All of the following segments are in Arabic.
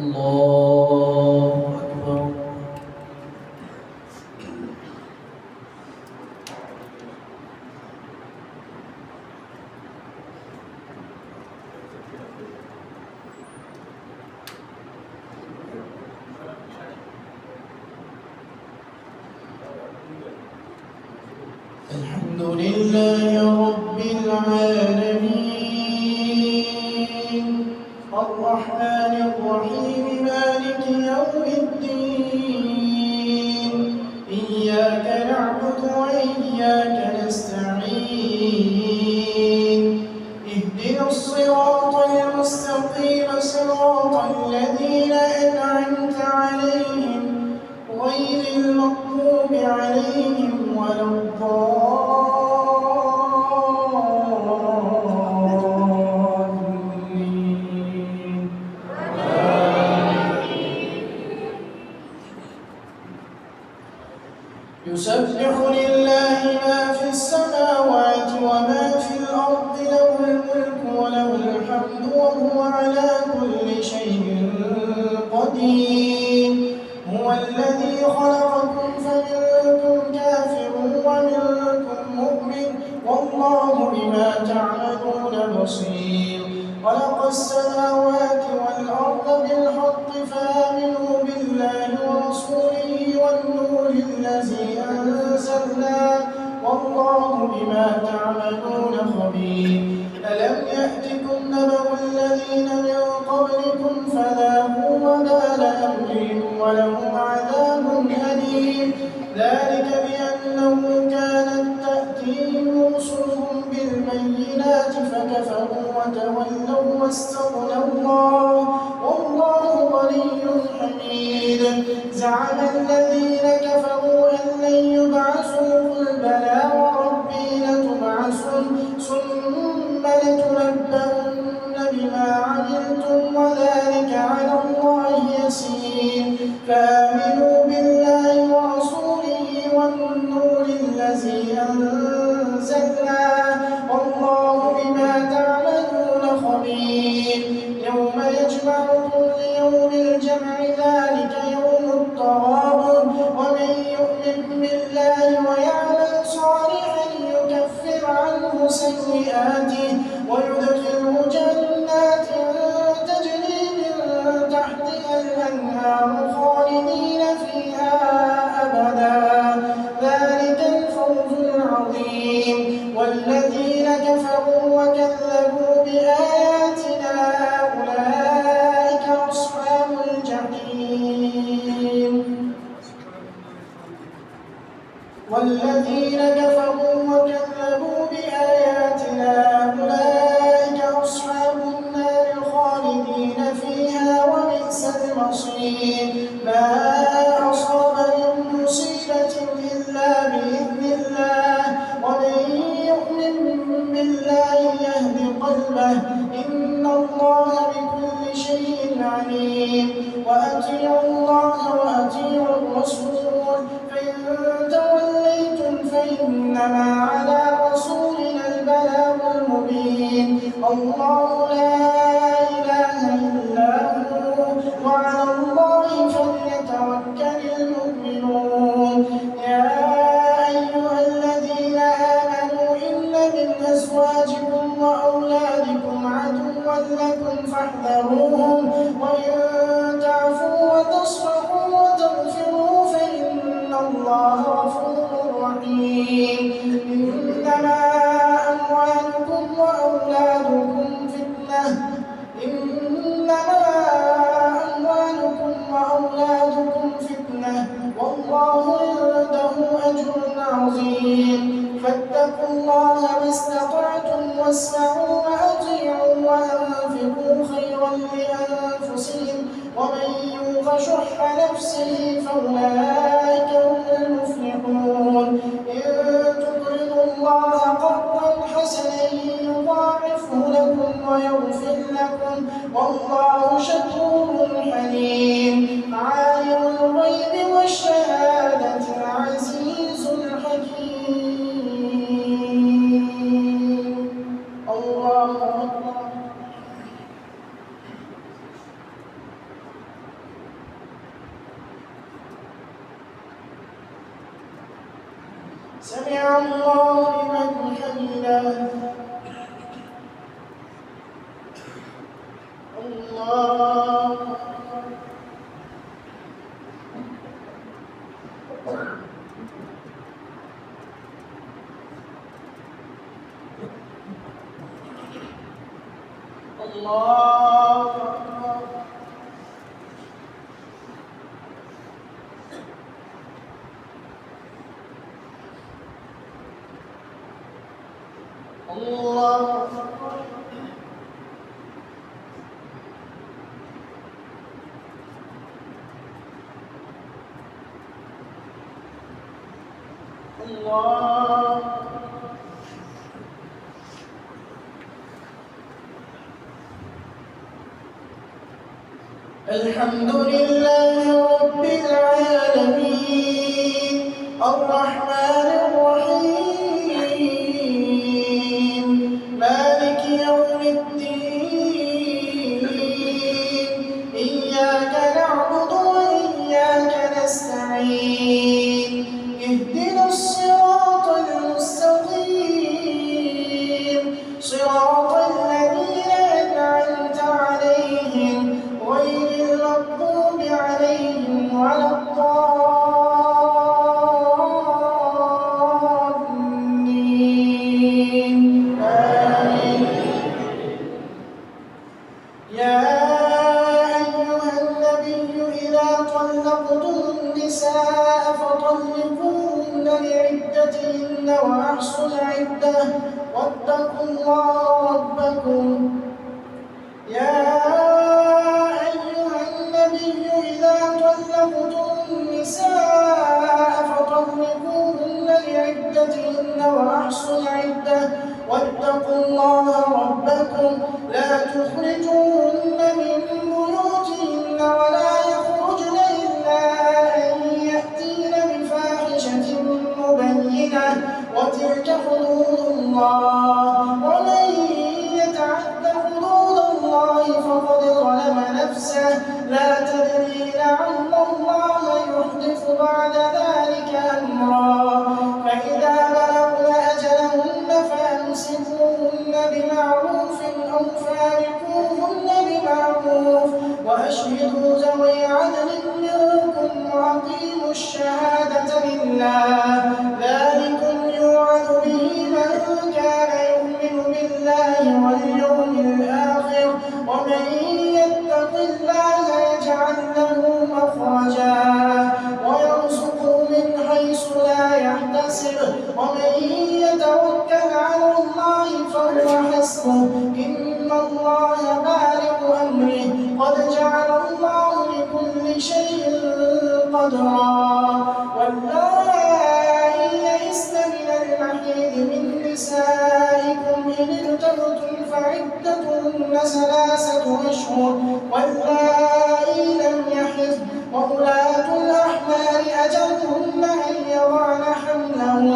الله أكبر. الحمد لله رب العالمين الرحمن الرحيم مالك يوم الدين إياك نعبد وإياك نستعين اهدنا الصراط المستقيم صراط الذين أنعمت عليهم غير المغضوب عليهم ولا الضالين. يسبح لله ما في السماوات وما في الأرض له الملك وله الحمد وهو على كل شيء قدير. هو الذي خلقكم فمنكم كافر ومنكم مؤمن والله بما تعملون بصير. خلق السماوات والأرض بالحق فآمنوا بالله ورسوله والنور الذي أنزلنا والله بما تعملون خبير. ألم يأتكم نبأ الذين من قبلكم فذاقوا وبال أمرهم ولهم عذاب أليم. ذلك بأنه كانت تأتيهم رسلهم بالبينات فكفروا وتولوا واستغنى الله والله غني حميد. زعم الذين كفروا أن لن يبعثوا قل بلى وربي لتبعثن ثم لتنبؤن بما عملتم وذلك على الله يسير. فآمنوا بالله ورسوله والنور الذي أنزلنا والله بما تعملون خبير. يوم يجمعكم ليوم الجمع ذلك يوم التغابن ومن يؤمن بالله ويعمل صالحا يكفر عنه سيئاته ويدخله جنات تجري من تحتها الأنهار خالدين فيها أبدا ذلك الفوز العظيم. والذين كفروا وكذبوا بآياتنا أولئك أصحاب الجحيم. والذين كفروا وكذبوا بآياتنا أولئك أصحاب النار خالدين فيها وبئس المصير. ما أصاب من مصيبة إلا بإذن الله ومن يؤمن بالله يهد قلبه إن الله بكل شيء عليم. وأطيعوا الله وأطيعوا الرسول فإن توليتم فإنما على رسولنا البلاغ المبين. الله لا إله إلا هو وعلى الله فليتوكل المؤمنون. يا أيها الذين آمنوا إن من أزواجكم وأولادكم عدوا لكم فاحذروهم وإن تعفوا وتصفحوا وتغفروا فإن الله غفور رحيم. إنما أموالكم وأولادكم فتنة والله عنده أجر عظيم. فاتقوا الله ما استطعتم واسمعوا وأطيعوا وأنفقوا خيرا لأنفسهم ومن يوق شح نفسه فأولئك هم المفلحون. إن تقرضوا الله قرضا حسنا يضاعفه لكم ويغفر لكم والله شكور حليم. عالم الغيب والشهادة العزيز الحكيم. الله أكبر. الله أكبر. الله أكبر. الله. الحمد لله رب العالمين الرحمن الرحيم مالك يوم الدين إياك نعبد وإياك نستعين اهدنا الصراط المستقيم صراط الذين أنعمت عليهم غير المغضوب عليهم ولا الضالين آمين. يا أيها النبي إذا طلقتم النساء فطلقوهن لعدتهن وأحصوا العدة واتقوا الله ربكم. يا أيها النبي إذا طلقتم النساء فطلقوهن لعدتهن وأحصوا العدة واتقوا الله ربكم لا تخرجوهن من بيوتهن ولا يخرجن إلا أن يأتين بفاحشة مبينة وتلك حدود الله ومن يتعد حدود الله فقد ظلم نفسه لا تدري لعل الله يحدث بعد ذلك أمرا. فإذا بلغن أجلهن فأمسكوهن بمعروف أو فارقوهن بمعروف وأشهدوا ذوي عدل منكم وأقيموا الشهادة لله ذلكم يوعظ به من كان يؤمن بالله واليوم الآخر ومن يتق الله يجعل له مخرجا ويرزقه من حيث لا يحتسب ومن يتوكل على الله فهو حسبه إن الله بالغ أمره قد جعل الله لكل شيء قدرا. واللائي يئسن من المحيض من نسائكم إن ارتبتم فعدتهن 3 أشهر واللائي لم يحضن وأولاة الأحمال أجلهن أن يضعن حملهن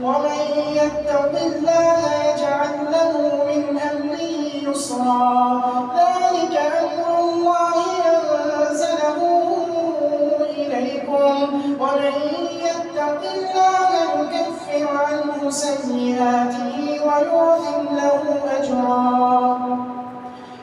ومن يتق الله يجعل له من أمره يسرا. ذلك أمر الله أنزله إليكم ومن يتق الله يكفر عنه سيئاته ويعظم له أجرا.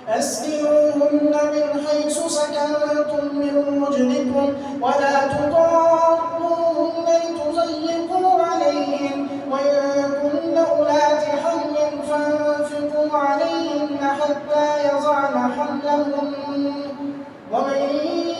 أسكنوهن من حيث سكنتم من وجدكم ولا تضاروهن لتضيقوا عليهم وإن كن أولات حمل فانفقوا عليهن حتى يضعن حملهن ومن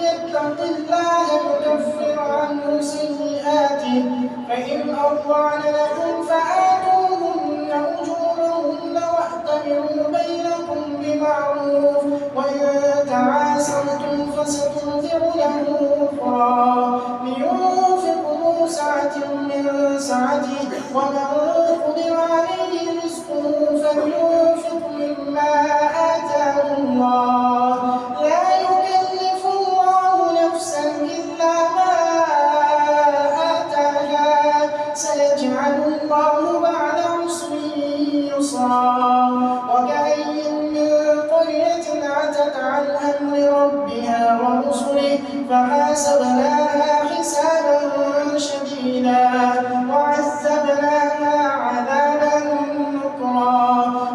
يتق الله يكفر عنه سيئاته فإن أرضعن لكم فآتوهن أجورهن واعتمروا بينكم بمعروف وإن تعاسرتم فسترضع له أخرى لينفق ذو سعة من سعته ومن قدر عليه رزقه فلينفق مما آتاه الله لا يكلف الله نفسا إلا ما آتاها سيجعل الله بعد عسر يسرا. وكأين من قرية عتت عن أمر ربها ورسله فحاسبناها حسابا شديدا وعذبناها عذابا نكرا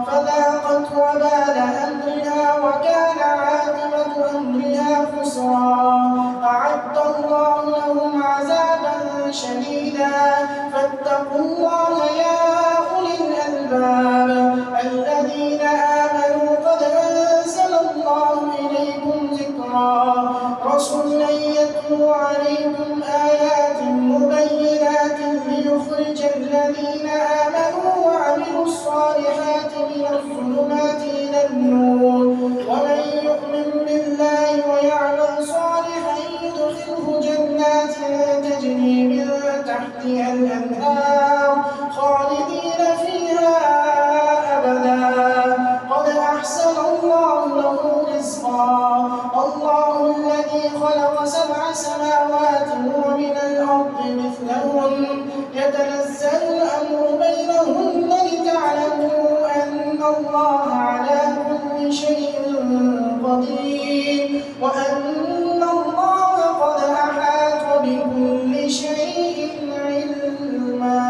فذاقت وبال أمرها وكان عاقبة أمرها خسرا. أعد الله لهم عذابا شديدا فاتقوا الله يا أولي الألباب الذين آمنوا قد الظلمات إلى النور ومن يؤمن بالله ويعمل صالحا يدخله جنات تجري من تحتها الأنهار خالدين فيها أبدا قد أحسن الله له رزقا الله الذي خلق 7 سماوات ومن الأرض مثلهن يتنزل الأمر بينهن لتعلموا أن الله على كل شيء قدير وأن الله قد أحاط بكل شيء علما.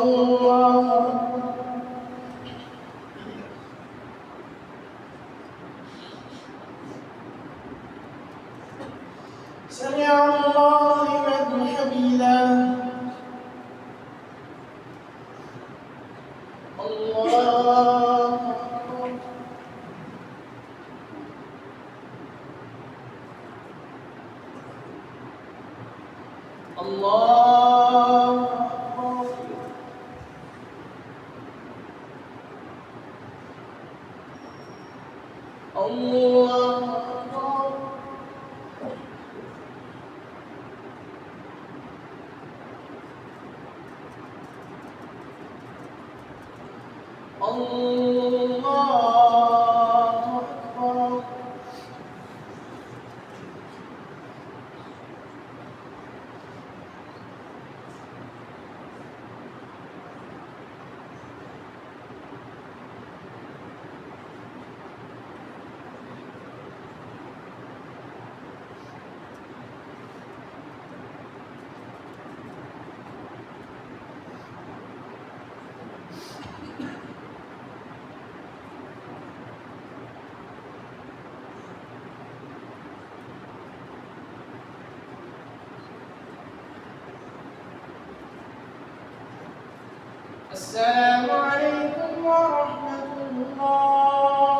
الله سمع الله لمن حمده. الله الله الله السلام عليكم ورحمة الله.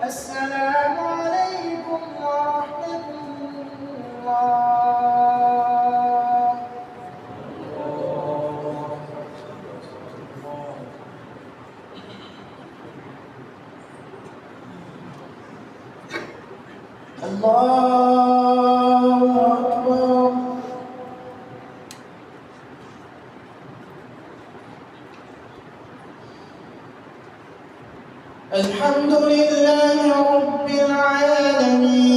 السلام عليكم ورحمة الله. الله أكبر. الحمد لله رب العالمين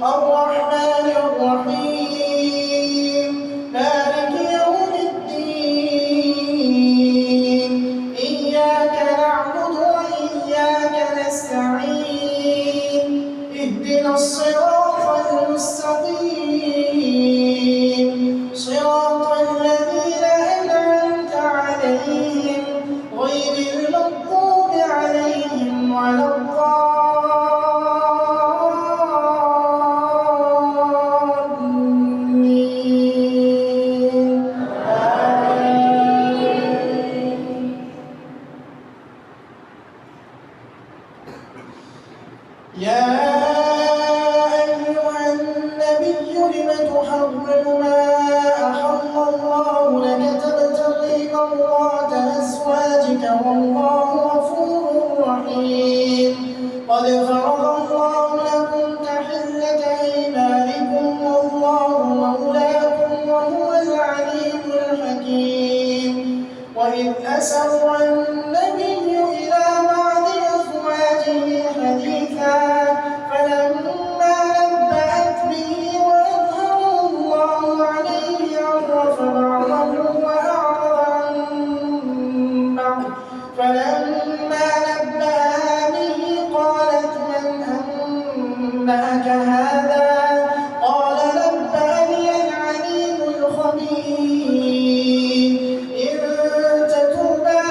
الرحمن الرحيم مالك يوم الدين إياك نعبد وإياك نستعين اهدنا الصراط المستقيم صراط الذين أنعمت عليهم غير المغضوب عليهم ولا الضالين. يا أيها النبي لم تحرم ما أحل الله لك تبتغي مرضات أزواجك والله غفور رحيم قد فرض الله لكم تحلة أيمانكم والله مولاكم وهو العليم الحكيم. وإذ أسر النبي إلى بعض أزواجه حديثا فلما نبأت به وأظهره الله عليه عرف بعضه وأعرض عن بعض فلما نبأها به قالت من أنبأك هذا قال نبأني العليم الخبير إن تتوبا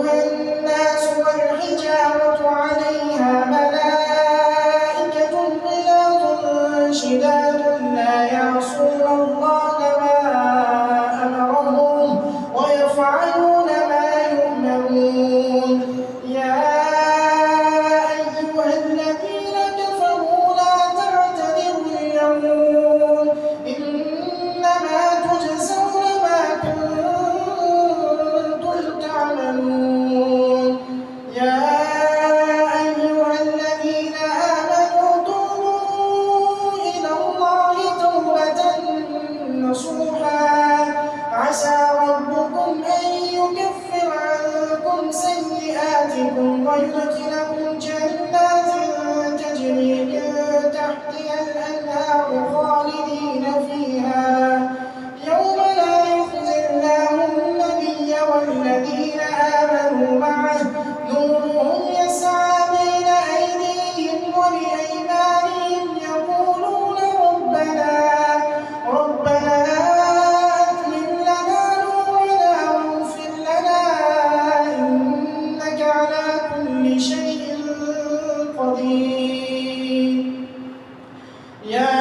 وقودها الناس والحجارة عليها ملائكة غلاظ شداد لا يعصون الله ما أمرهم ويفعلون ما يؤمرون. يا أيها الذين كفروا لا تعتذروا اليوم إنما تجزون ما كنتم تعملون. يا أيها الذين آمنوا توبوا إلى الله توبة نصوحا عسى ربكم أن يكفر عنكم سيئاتكم ويدخلكم جنات تجري من تحتها الأنهار خالدين فيها يوم لا يخزي الله النبي والذين آمنوا معه نورهم يسعى بين أيديهم وبأيمانهم يقولون ربنا أتمم لنا نورنا واغفر لنا إنك على كل شيء قدير. يا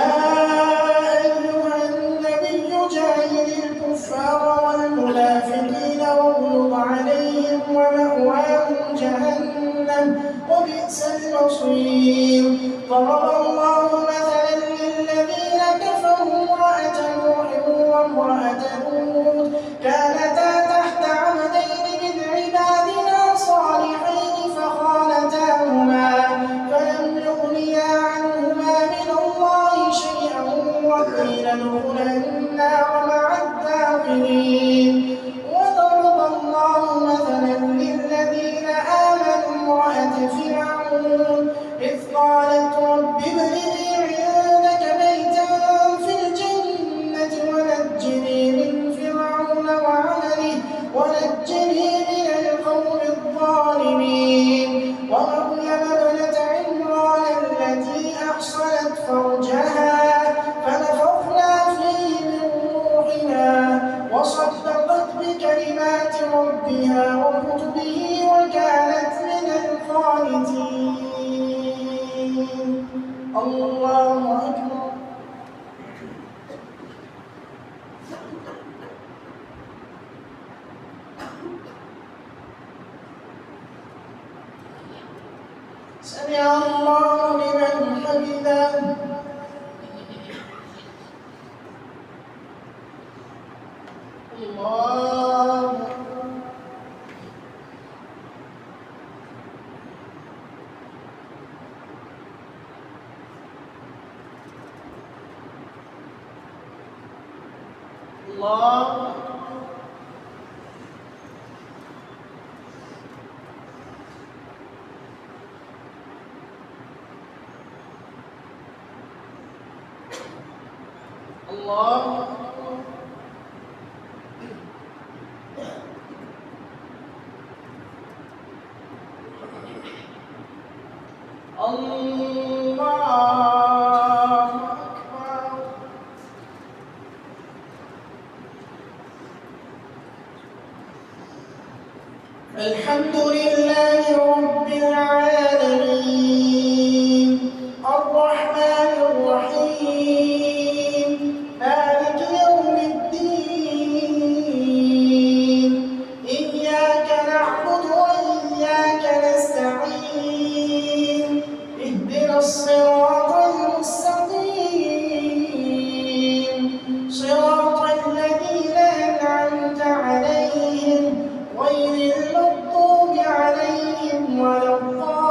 أيها النبي جاهد الكفار والمنافقين واغلظ عليهم ومأواهم جهنم وبئس المصير. ضرب الله مثلا للذين كفروا امرأة نوح وامرأة لوط كانتا تحت عبدين من عبادنا صالحين فخانتاهما فلم يغنيا عنهما من الله شيئا وقيل ادخلا النار مع الداخلين. وضرب الله مثلا للذين آمنوا امرأة فرعون إذ قالت رب ابن لي عندك بيتا في الجنة ونجني من فرعون وعمله ونجني من القوم الظالمين. ومريم ابنة عمران التي أحصنت فرجها فنفخنا فيه من روحنا وصدقت بكلمات ربها وكتبه وكانت من القانتين. الله أكبر. سمع الله لمن حمده. الله الله الله الحمد لله رب العالمين الرحمن الرحيم مالك يوم الدين إياك نعبد وإياك نستعين اهدنا الصراط المستقيم صراط الذين أنعمت عليهم غير المغضوب عليهم ولا الضالين.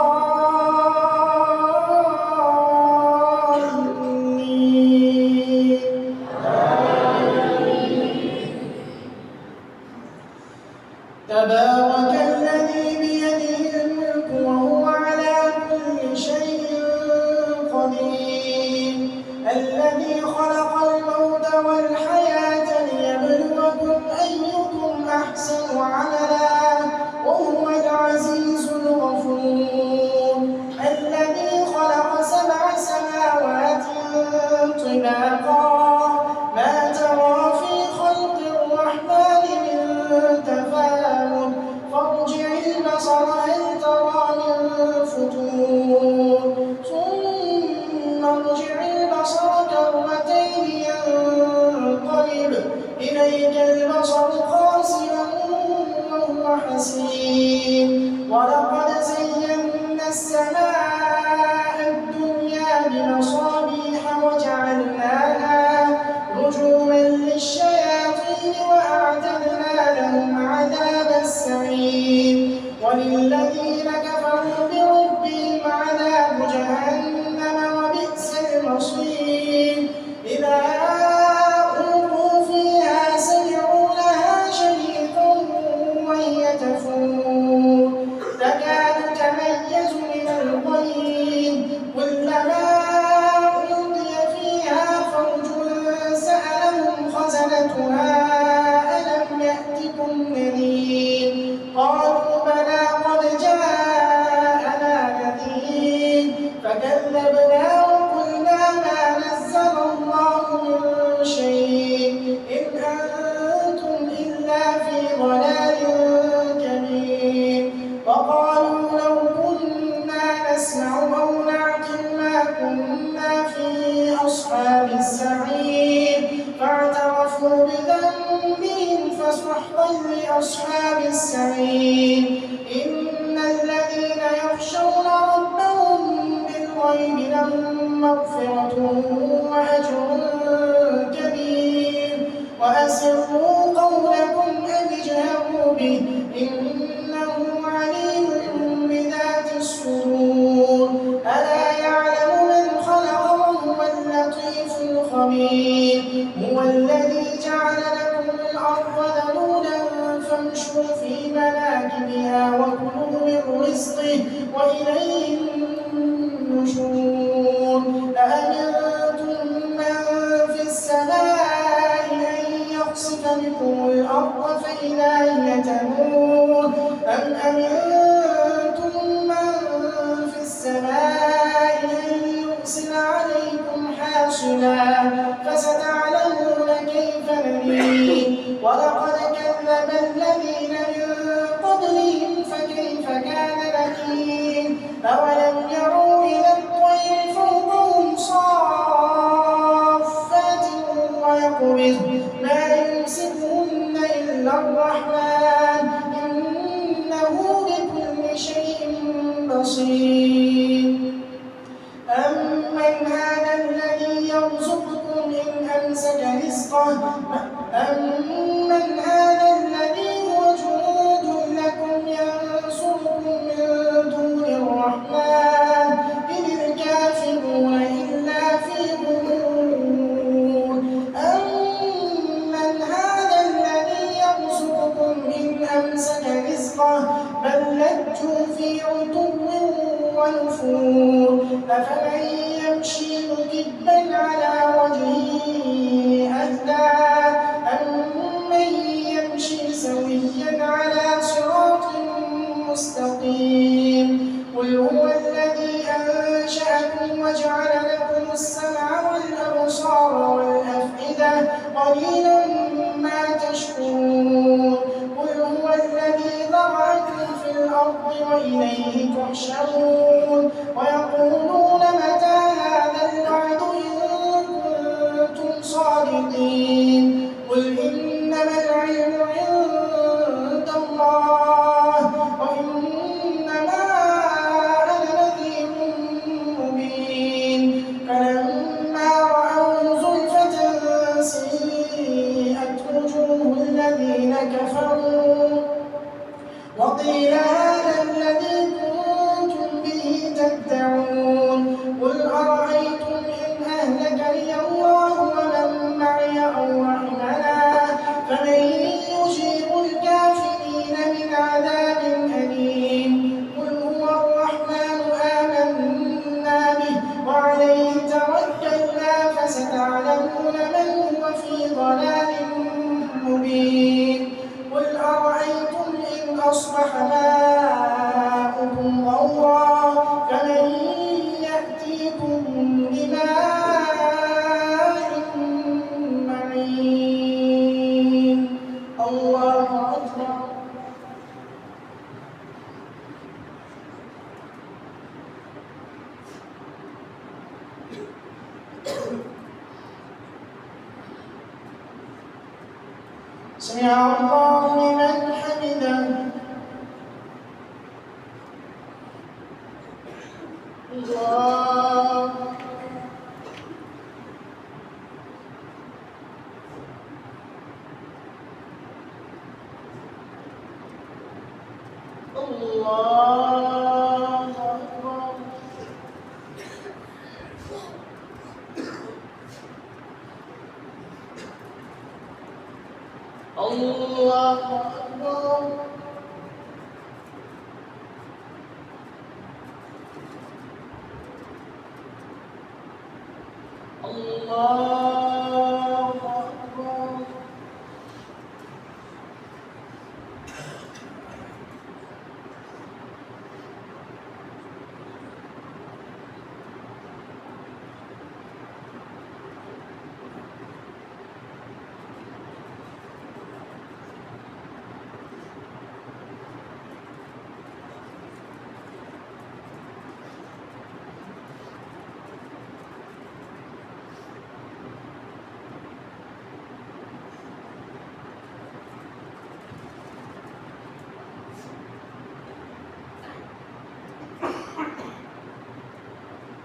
الفتور ثم ارجع البصر كرتين ينقلب إليك البصر خاسئا وهو حسير ولقد زينا السماء الدنيا بمصابيح وجعلناها رجوما للشياطين وأعتدنا لهم عذاب السعير وللذين كفروا بربهم عذاب جهنم وبئس المصير إذا ألقوا فيها سمعوا لها شهيقا وهي تفور تكاد تميز من الغيظ كلما ألقي فيها فوج سألهم خزنتها ألم يأتكم نذير قالوا بلى قد جاءنا نذير فكذبنا وقلنا ما نزل الله من شيء إن أنتم إلا في ضلال كبير وقالوا لو كنا نسمع أو نعقل ما كنا في أصحاب السعير فاعترفوا بذنبهم فسحقا لأصحاب السعير إن الذين يخشون ربهم بالغيب لهم مغفرة وأجر كبير وأسروا قولكم أو اجهروا به إنه عليم بذات الصدور ألا يعلم من خلق وهو اللطيف الخبير هو الذي جعل لكم الأرض ذلولا فامشوا في مناكبها وكلوا من رزقه وإليه النشور أأمنتم من في السماء أن يخسف بكم الأرض فإذا هي تمور أم أمنتم من في السماء أن يرسل عليكم حاصبا فستعلمون كيف نذير ولقد كذب الذين من قبلهم فكيف كان نكير أولم يروا إلى الطير فوقهم صافات ويقبض ما يمسكهن إلا الرحمن إنه بكل شيء بصير أمن هذا الذي يرزقكم إن أمسك رزقه أمن هذا الذي هو جند لكم ينصركم من دون الرحمن إن الكافرون إلا في غرور أمن هذا الذي يرزقكم إن أمسك رزقه بل لجوا في عتو ونفور أفمن يمشي مكبا على وجهه أهدى أمن يمشي سويا على صراط مستقيم قل هو الذي أنشأكم وجعل لكم السمع والأبصار والأفئدة قليلا ما تشكرون قل هو الذي ذرأكم في الأرض وإليه تحشرون ويقولون متى هذا الوعد إن كنتم صادقين قل إنما العلم عند الله وإنما أنا نذير مبين فلما رأوا زلفة سيئت وجوه الذين كفروا وقيل هذا الذي كنتم به تدعون قل سمع الله لمن حمده. الله الله أكبر. الله أكبر. الله أكبر.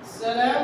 السلام